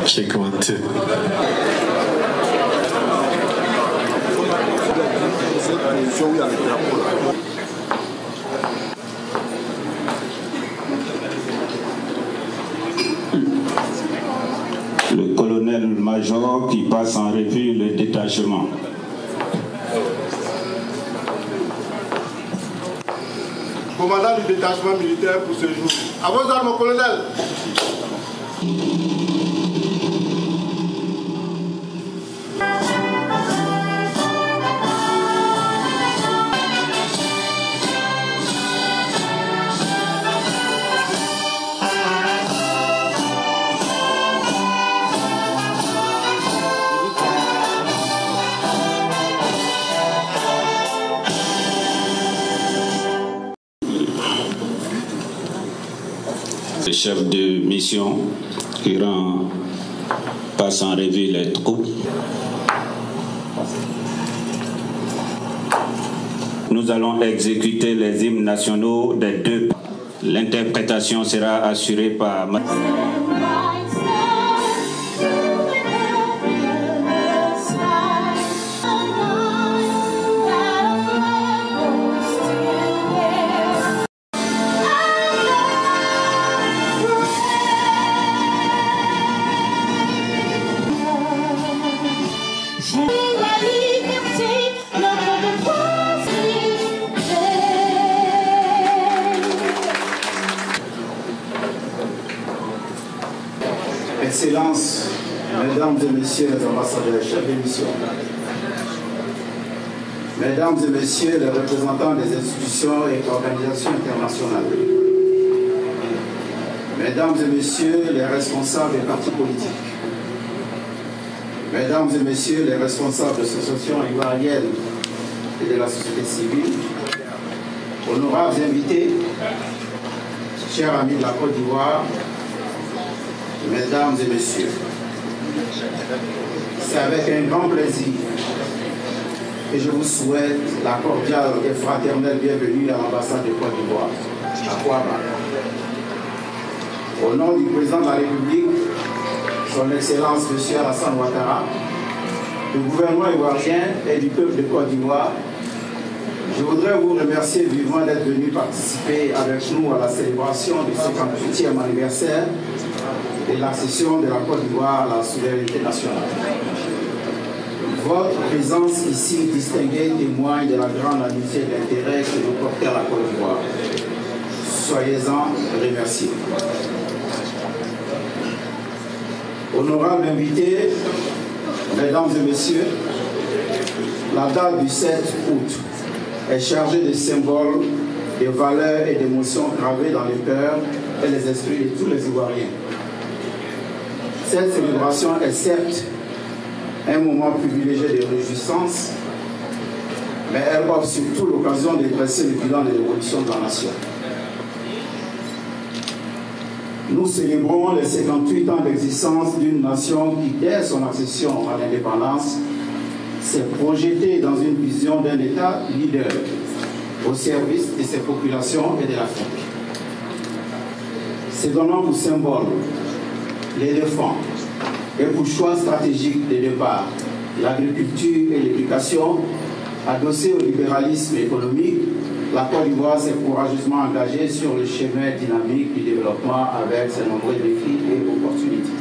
Shake 1, 2. Le colonel-major qui passe en revue le détachement. Commandant du détachement militaire pour ce jour. À vos ordres, mon colonel. Le chef de mission qui passe en revue les troupes. Nous allons exécuter les hymnes nationaux des deux. L'interprétation sera assurée par... Excellences, Mesdames et Messieurs les ambassadeurs, chefs de mission, Mesdames et Messieurs les représentants des institutions et organisations internationales, Mesdames et Messieurs les responsables des partis politiques, Mesdames et Messieurs les responsables d'associations ivoiriennes et de la société civile, honorables invités, chers amis de la Côte d'Ivoire, Mesdames et Messieurs, c'est avec un grand plaisir que je vous souhaite la cordiale et fraternelle bienvenue à l'ambassade de Côte d'Ivoire, à Kouaba. Au nom du président de la République, Son Excellence M. Alassane Ouattara, du gouvernement ivoirien et du peuple de Côte d'Ivoire, je voudrais vous remercier vivement d'être venu participer avec nous à la célébration du 58e anniversaire de l'accession de la Côte d'Ivoire à la souveraineté nationale. Votre présence ici distinguée témoigne de la grande amitié et de l'intérêt que vous portez à la Côte d'Ivoire. Soyez-en remerciés. Honorables invités, Mesdames et Messieurs, la date du 7 août est chargée de symboles, de valeurs et d'émotions gravées dans les cœurs et les esprits de tous les Ivoiriens. Cette célébration est certes un moment privilégié de réjouissance, mais elle offre surtout l'occasion de dresser le bilan de l'évolution de la nation. Nous célébrons les 58 ans d'existence d'une nation qui, dès son accession à l'indépendance, s'est projetée dans une vision d'un État leader au service de ses populations et de l'Afrique. Se donnant pour symbole l'éléphant et pour choix stratégique de départ, l'agriculture et l'éducation, adossée au libéralisme économique, la Côte d'Ivoire s'est courageusement engagée sur le chemin dynamique du développement avec ses nombreux défis et opportunités.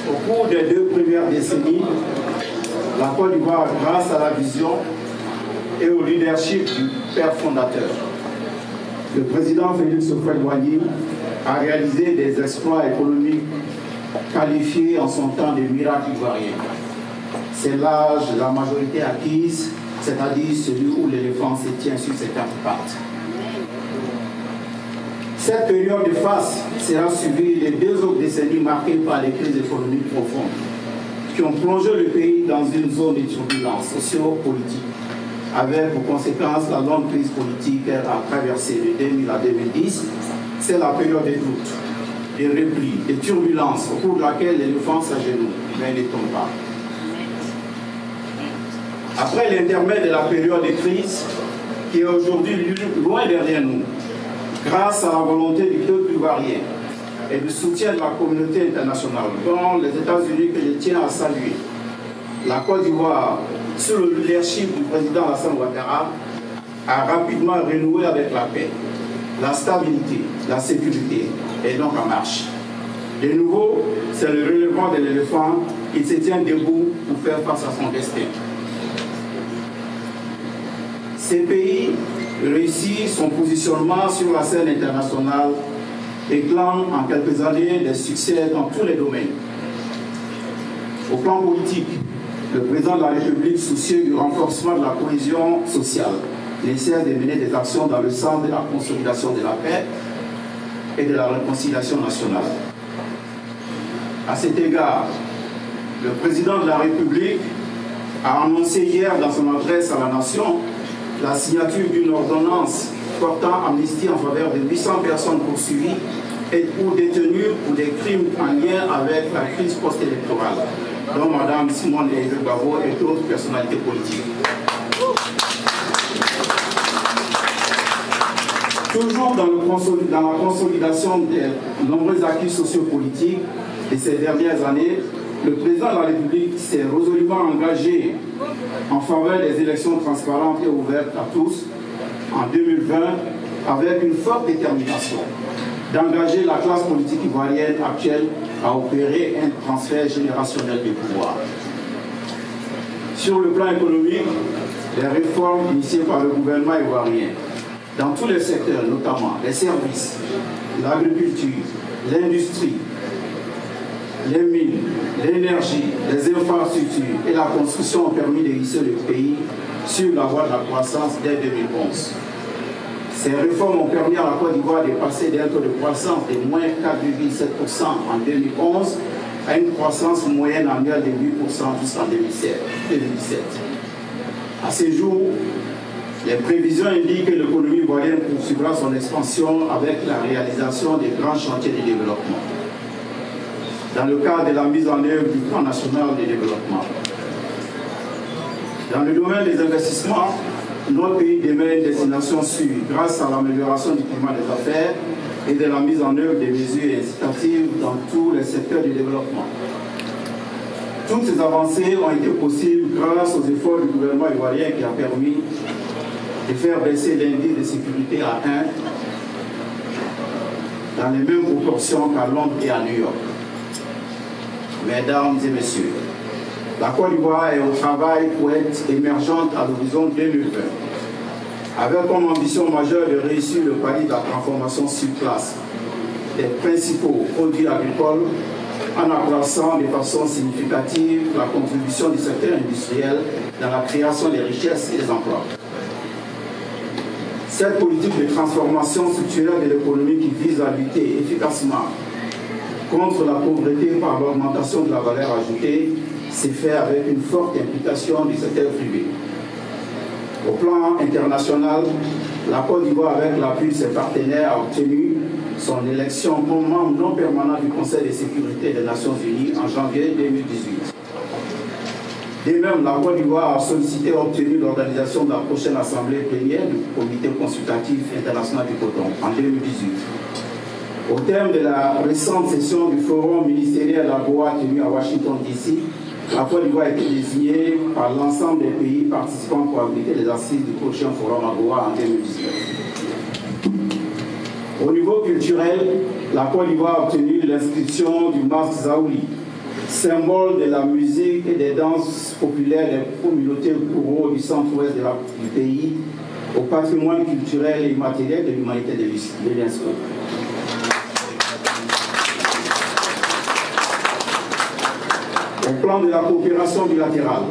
Au cours des 2 premières décennies, la Côte d'Ivoire, grâce à la vision et au leadership du père fondateur, le président Félix Houphouët-Boigny a réalisé des exploits économiques qualifiés en son temps de miracle ivoirien. C'est l'âge de la majorité acquise, c'est-à-dire celui où l'éléphant se tient sur ses 4 pattes. Cette période de face sera suivie de 2 autres décennies marquées par les crises économiques profondes qui ont plongé le pays dans une zone de turbulence socio-politique, avec pour conséquence la longue crise politique qu'elle a traversée de 2000 à 2010. C'est la période des doutes, des replis, des turbulences au cours de laquelle l'éléphant s'agenouille, mais ne tombe pas. Après l'intermède de la période de crise, qui est aujourd'hui loin derrière nous, grâce à la volonté du peuple ivoirien, et du soutien de la communauté internationale, dont les États-Unis que je tiens à saluer, la Côte d'Ivoire, sous le leadership du président Alassane Ouattara, a rapidement renoué avec la paix, la stabilité, la sécurité, et donc en marche. De nouveau, c'est le relèvement de l'éléphant qui se tient debout pour faire face à son destin. Ces pays réussissent son positionnement sur la scène internationale et clament en quelques années des succès dans tous les domaines. Au plan politique, le président de la République, soucieux du renforcement de la cohésion sociale, essaie de mener des actions dans le sens de la consolidation de la paix et de la réconciliation nationale. À cet égard, le président de la République a annoncé hier dans son adresse à la nation la signature d'une ordonnance portant amnistie en faveur de 800 personnes poursuivies et ou détenues pour des crimes en lien avec la crise post-électorale, dont Mme Simone Veil-Gbagbo et d'autres personnalités politiques. Toujours dans la consolidation des nombreux acquis sociopolitiques de ces dernières années, le président de la République s'est résolument engagé en faveur des élections transparentes et ouvertes à tous en 2020 avec une forte détermination d'engager la classe politique ivoirienne actuelle à opérer un transfert générationnel de pouvoir. Sur le plan économique, les réformes initiées par le gouvernement ivoirien dans tous les secteurs, notamment les services, l'agriculture, l'industrie, les mines, l'énergie, les infrastructures et la construction ont permis de hisser le pays sur la voie de la croissance dès 2011. Ces réformes ont permis à la Côte d'Ivoire de passer d'un taux de croissance de moins 4,7% en 2011 à une croissance moyenne annuelle de 8% jusqu'en 2017. À ce jour, les prévisions indiquent que l'économie ivoirienne poursuivra son expansion avec la réalisation des grands chantiers de développement dans le cadre de la mise en œuvre du Plan national de développement. Dans le domaine des investissements, notre pays demeure une destination sûre grâce à l'amélioration du climat des affaires et de la mise en œuvre des mesures incitatives dans tous les secteurs du développement. Toutes ces avancées ont été possibles grâce aux efforts du gouvernement ivoirien qui a permis de faire baisser l'indice de sécurité à 1 dans les mêmes proportions qu'à Londres et à New York. Mesdames et messieurs, la Côte d'Ivoire est au travail pour être émergente à l'horizon 2020, avec comme ambition majeure de réussir le pari de la transformation sur place des principaux produits agricoles en accroissant de façon significative la contribution du secteur industriel dans la création des richesses et des emplois. Cette politique de transformation structurelle de l'économie qui vise à lutter efficacement contre la pauvreté par l'augmentation de la valeur ajoutée s'est fait avec une forte implication du secteur privé. Au plan international, la Côte d'Ivoire, avec l'appui de ses partenaires, a obtenu son élection comme membre non permanent du Conseil de sécurité des Nations Unies en janvier 2018. De même, la Côte d'Ivoire a sollicité et obtenu l'organisation de la prochaine assemblée plénière du Comité consultatif international du coton en 2018. Au terme de la récente session du forum ministériel AGOA tenu à Washington DC, la Côte d'Ivoire a été désignée par l'ensemble des pays participants pour abriter les assises du prochain forum AGOA en 2019. Au niveau culturel, la Côte d'Ivoire a obtenu l'inscription du masque Zaouli, symbole de la musique et des danses populaires des communautés Kouro du centre-ouest du pays, au patrimoine culturel et immatériel de l'humanité de l'UNESCO. Au plan de la coopération bilatérale,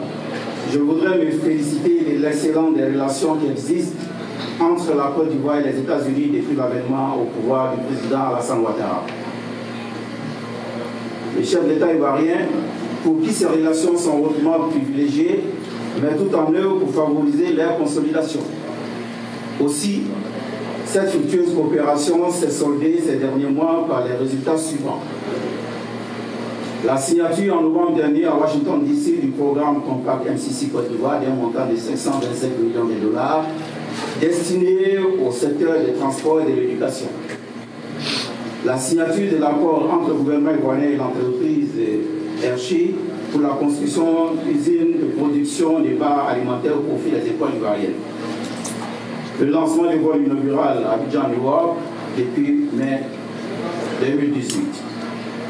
je voudrais me féliciter de l'excellence des relations qui existent entre la Côte d'Ivoire et les États-Unis depuis l'avènement au pouvoir du président Alassane Ouattara. Les chefs d'État ivoiriens, pour qui ces relations sont hautement privilégiées, mettent tout en œuvre pour favoriser leur consolidation. Aussi, cette fructueuse coopération s'est soldée ces derniers mois par les résultats suivants. La signature en novembre dernier à Washington DC du programme Compact MCC Côte d'Ivoire d'un montant de 525 millions de dollars destiné au secteur des transports et de l'éducation. La signature de l'accord entre le gouvernement ivoirien et l'entreprise Hershey pour la construction d'usines de production des barres alimentaires au profit des écoles ivoiriennes. Le lancement du vol inaugural à Abidjan, New York, depuis mai 2018.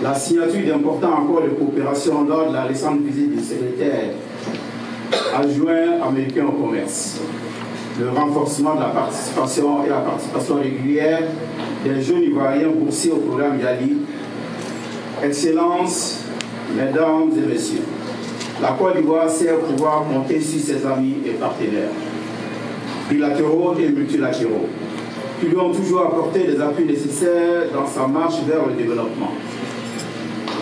La signature d'importants accords de coopération lors de la récente visite du secrétaire adjoint américain au commerce. Le renforcement de la participation et la participation régulière des jeunes ivoiriens boursiers au programme YALI. Excellence, mesdames et messieurs, la Côte d'Ivoire sait pouvoir compter sur ses amis et partenaires, bilatéraux et multilatéraux, qui lui ont toujours apporté des appuis nécessaires dans sa marche vers le développement.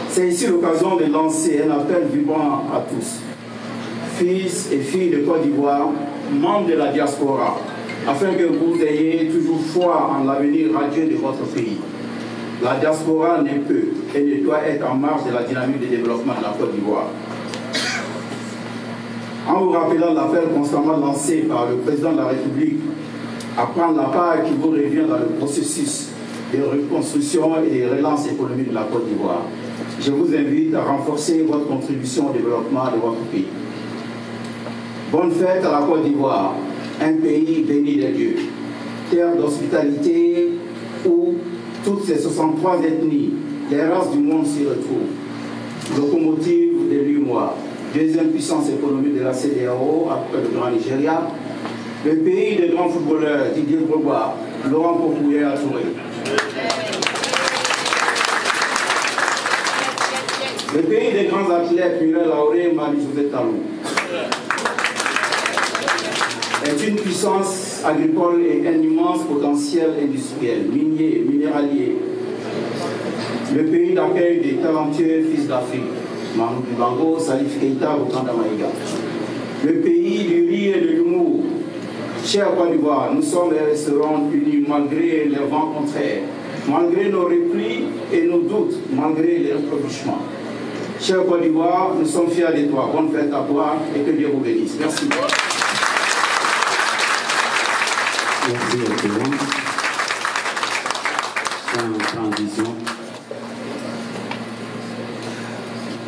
C'est ici l'occasion de lancer un appel vibrant à tous, fils et filles de Côte d'Ivoire, membres de la diaspora, afin que vous ayez toujours foi en l'avenir radieux de votre pays. La diaspora ne peut et ne doit être en marge de la dynamique de développement de la Côte d'Ivoire. En vous rappelant l'appel constamment lancé par le président de la République à prendre la part qui vous revient dans le processus de reconstruction et de relance économique de la Côte d'Ivoire, je vous invite à renforcer votre contribution au développement de votre pays. Bonne fête à la Côte d'Ivoire, un pays béni des dieux, terre d'hospitalité où toutes ces 63 ethnies, les races du monde s'y retrouvent. Locomotive de l'UMOA, deuxième puissance économique de la CEDEAO après le Grand Nigeria, le pays des grands footballeurs Didier Drogba, Laurent Pokoué à Touré. Le pays des grands athlètes Muriel Lauré, Marie-Josée Talou. Est une puissance agricole et un immense potentiel industriel, minier, minéralier. Le pays d'accueil des talentueux fils d'Afrique, Manu Dibango, Salif Keïta, Bokanda Maïga. Le pays du riz et de l'humour. Chers Côte d'Ivoire, nous sommes et resterons unis malgré les vents contraires, malgré nos replis et nos doutes, malgré les reproductions. Chers Côte d'Ivoire, nous sommes fiers de toi. Bonne fête à toi et que Dieu vous bénisse. Merci. Merci, Excellence. Sans transition,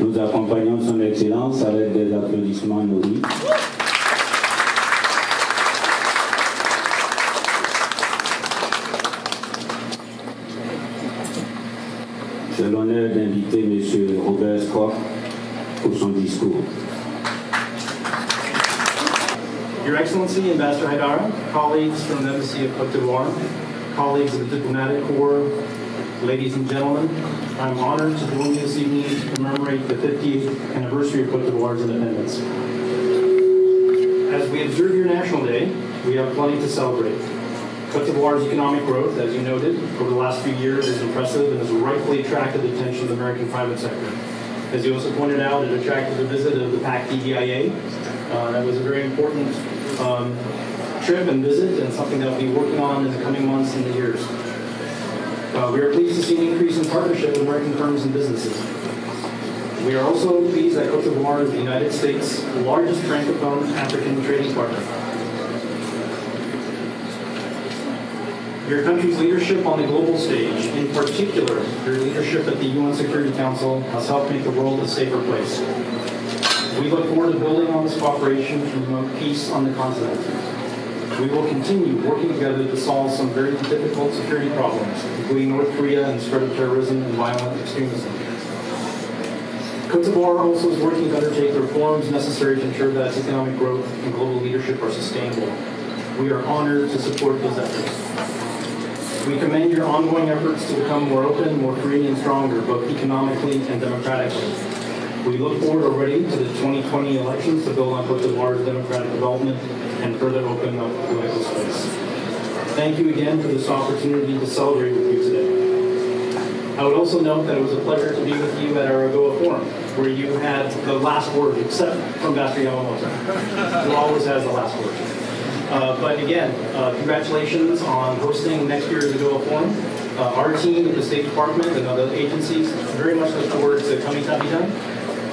nous accompagnons son Excellence avec des applaudissements nourris. J'ai l'honneur d'inviter M. Robert Scott pour son discours. Your Excellency, Ambassador Haidara, colleagues from the Embassy of Côte d'Ivoire, colleagues of the Diplomatic Corps, ladies and gentlemen, I'm honored to join you this evening to commemorate the 50th anniversary of Côte d'Ivoire's independence. As we observe your National Day, we have plenty to celebrate. Côte d'Ivoire's economic growth, as you noted, over the last few years is impressive and has rightfully attracted the attention of the American private sector. As you also pointed out, it attracted the visit of the PAC-DVIA. That was a very important trip and visit, and something that we'll be working on in the coming months and years. We are pleased to see an increase in partnership with American firms and businesses. We are also pleased that Côte d'Ivoire is the United States' largest Francophone African trading partner. Your country's leadership on the global stage, in particular, your leadership at the UN Security Council, has helped make the world a safer place. We look forward to building on this cooperation to promote peace on the continent. We will continue working together to solve some very difficult security problems, including North Korea and the spread of terrorism and violent extremism. Côte d'Ivoire also is working to undertake the reforms necessary to ensure that its economic growth and global leadership are sustainable. We are honored to support those efforts. We commend your ongoing efforts to become more open, more free, and stronger, both economically and democratically. We look forward already to the 2020 elections to build on Côte d'Ivoire's democratic development and further open up political space. Thank you again for this opportunity to celebrate with you today. I would also note that it was a pleasure to be with you at our AGOA Forum, where you had the last word, except from Ambassador Yamamoto, who always has the last word. But again, congratulations on hosting next year's AGOA Forum. Our team at the State Department and other agencies very much look forward to coming to Abidjan.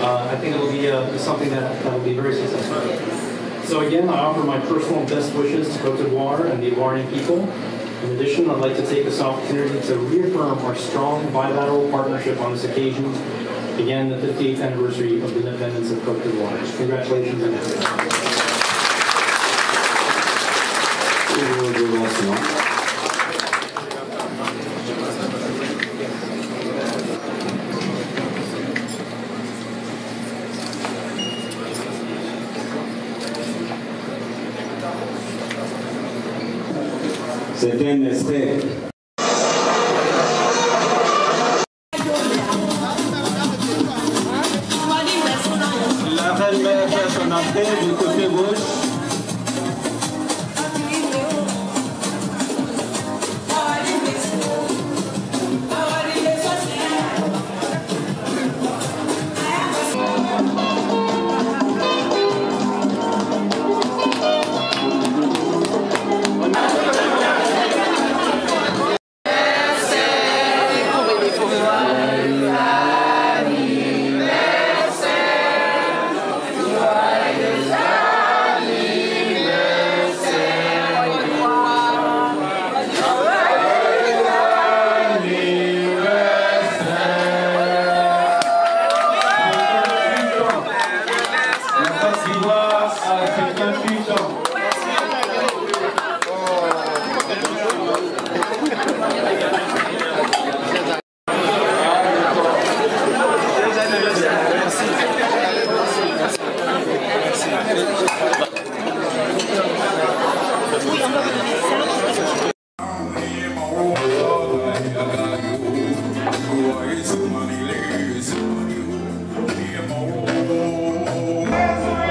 I think it will be something that will be very successful. So again, I offer my personal best wishes to Côte d'Ivoire and the Ivorian people. In addition, I'd like to take this opportunity to reaffirm our strong bilateral partnership on this occasion, again, the 58th anniversary of the independence of Côte d'Ivoire. Congratulations again. C'est un essai. La reine mère fait son entrée du côté gauche.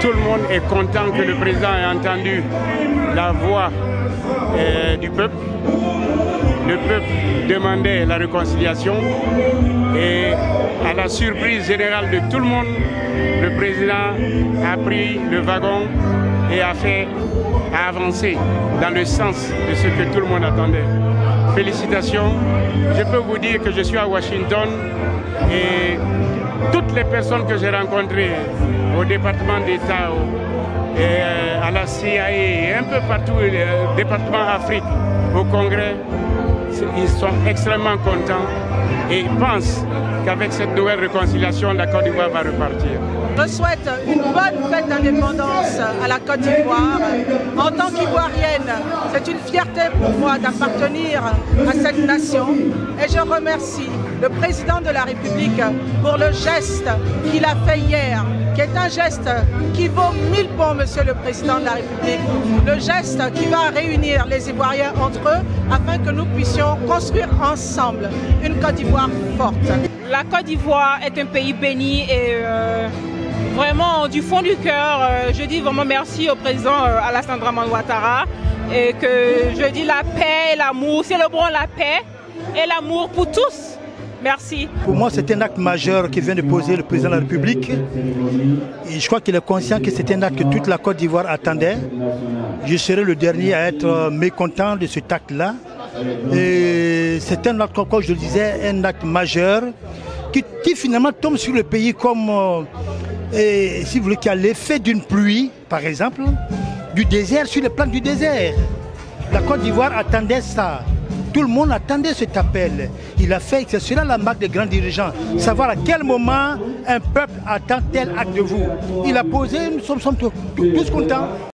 Tout le monde est content que le président ait entendu la voix du peuple. Le peuple demandait la réconciliation et à la surprise générale de tout le monde, le président a pris le wagon et a avancé dans le sens de ce que tout le monde attendait. Félicitations. Je peux vous dire que je suis à Washington et toutes les personnes que j'ai rencontrées au département d'État, à la CIA et un peu partout, au département Afrique, au Congrès, ils sont extrêmement contents et pensent qu'avec cette nouvelle réconciliation, la Côte d'Ivoire va repartir. Je souhaite une bonne fête d'indépendance à la Côte d'Ivoire. En tant qu'Ivoirienne, c'est une fierté pour moi d'appartenir à cette nation et je remercie le président de la République pour le geste qu'il a fait hier, qui est un geste qui vaut 1000 bons, Monsieur le Président de la République. Le geste qui va réunir les Ivoiriens entre eux afin que nous puissions construire ensemble une Côte d'Ivoire forte. La Côte d'Ivoire est un pays béni et vraiment du fond du cœur, je dis vraiment merci au président Alassane Dramane Ouattara et que je dis la paix et l'amour, célébrons la paix et l'amour pour tous. Merci. Pour moi, c'est un acte majeur que vient de poser le président de la République. Et je crois qu'il est conscient que c'est un acte que toute la Côte d'Ivoire attendait. Je serai le dernier à être mécontent de cet acte-là. Et c'est un acte, comme je le disais, un acte majeur qui finalement tombe sur le pays comme, si vous voulez, qui a l'effet d'une pluie, par exemple, du désert, sur le plan du désert. La Côte d'Ivoire attendait ça. Tout le monde attendait cet appel. Il a fait, c'est cela la marque des grands dirigeants. Savoir à quel moment un peuple attend tel acte de vous. Il a posé, nous sommes tous contents.